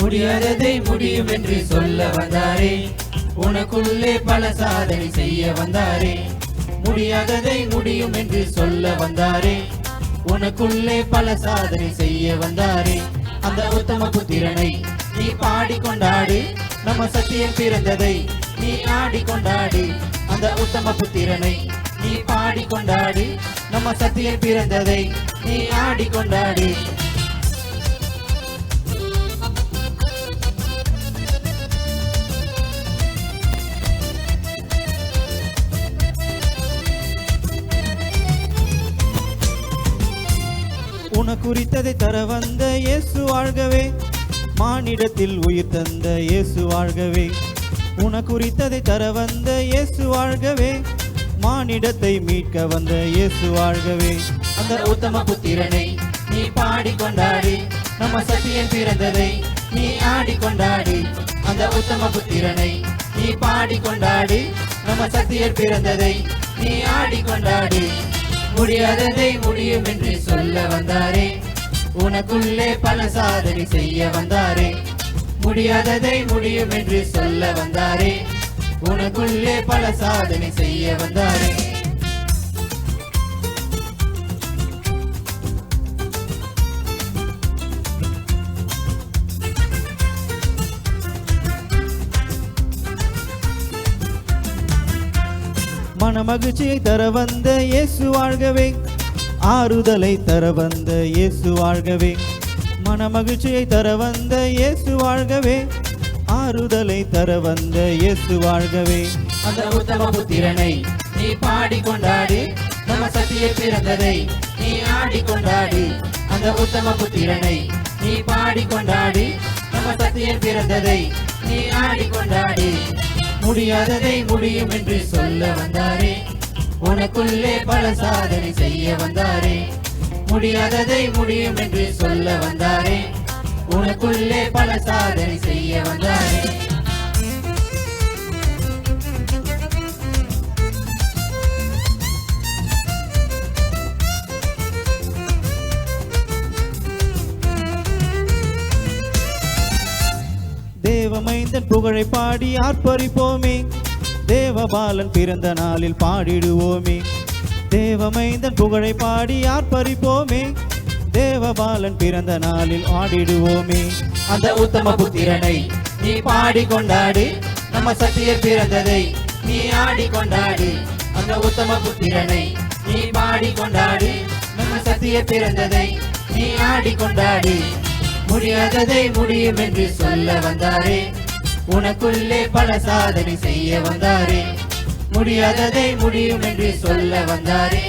முடியாததை முடியும் என்று சொல்ல வந்தாரே, உனக்குள்ளே பல சாதனை செய்ய வந்தாரே. முடியாததை முடியும் என்று சொல்ல வந்தாரே, உனக்குள்ளே பல சாதனை செய்ய வந்தாரே. அந்த உத்தம புத்திரனை நீ பாடி கொண்டாடு, நம்ம சத்தியம் பிறந்ததை நீ ஆடி கொண்டாடு. அந்த உத்தம புத்திரனை நீ பாடி கொண்டாடு, நம்ம சத்தியம் பிறந்ததை நீ ஆடி கொண்டாடு. உனக்குறித்ததை தர வந்த இயேசு வாழ்கவே, மானிடத்தில் உயிர் தந்த இயேசு வாழ்கவே. உனக்குறித்ததை தர வந்த இயேசு வாழ்கவே, மானிடத்தை மீட்க வந்த இயேசு வாழ்கவே. அந்த உத்தம புத்திரனை நீ பாடி கொண்டாடு, நம்ம சத்தியம் பிறந்ததை நீ ஆடி கொண்டாடு. அந்த உத்தம புத்திரனை நீ பாடி கொண்டாடு, நம்ம சத்தியம் பிறந்ததை நீ ஆடி கொண்டாடு. முடியாததை முடியும் என்று சொல்ல வந்தாரே, உனக்குள்ளே பல சாதனை செய்ய வந்தாரே. முடியாததை முடியும் என்று சொல்ல வந்தாரே, உனக்குள்ளே பல சாதனை செய்ய வந்தாரே. மனமகிழ்ச்சியை தர வந்த இயேசு வாழ்கவே, ஆறுதலை தர வந்த இயேசு வாழ்கவே. மனமகிழ்ச்சியை தர வந்த இயேசு வாழ்கவே, ஆறுதலை தர வந்த இயேசு வாழ்கவே. அந்த உத்தம புத்திரனை நீ பாடி கொண்டாடு, நம்ம சத்திய பிறந்ததை நீ ஆடி கொண்டாடு. அந்த உத்தம புத்திரனை நீ பாடி கொண்டாடு, நம்ம சத்திய பிறந்ததை நீ ஆடி கொண்டாடு. முடியாததை முடியும் என்று சொல்ல வந்தாரே, உனக்குள்ளே பல சாதனை செய்ய வந்தாரே. முடியாததை முடியும் என்று சொல்ல வந்தாரே, உனக்குள்ளே பல சாதனை செய்ய வந்தாரே. தேவமைந்தன் புகழை பாடி ஆர்ப்பரிப்போமே, தேவபாலன் பிறந்த நாளில் பாடிடுவோமே. தேவமைந்தன் புகழை பாடி ஆர்ப்பரிப்போமே, தேவபாலன் பிறந்த நாளில் ஆடிடுவோமே. அந்த உத்தம புத்திரனை நீ பாடி கொண்டாடு, நம்ம சத்திய பிறந்ததை நீ ஆடி கொண்டாடு. அந்த உத்தம புத்திரனை நீ பாடி கொண்டாடு, நம்ம சத்திய பிறந்ததை நீ ஆடி கொண்டாடு. முடியாததை முடியும் என்று சொல்ல வந்தாரே, உனக்குள்ளே பல சாதனை செய்ய வந்தாரே. முடியாததை முடியும் என்று சொல்ல வந்தாரே,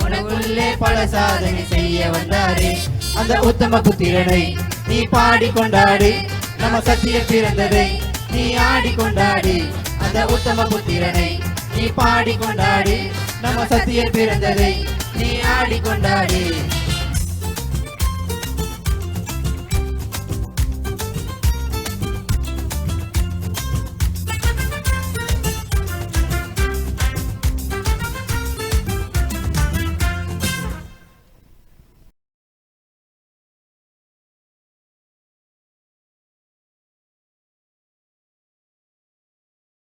உனக்குள்ளே பல சாதனை செய்ய வந்தாரே. அந்த உத்தம புத்திரனை நீ பாடி கொண்டாடு, நம்ம சத்திய பிறந்ததை நீ ஆடி கொண்டாடு. அந்த உத்தம புத்திரனை நீ பாடி கொண்டாடு, நம்ம சத்திய பிறந்ததை நீ ஆடி கொண்டாடு.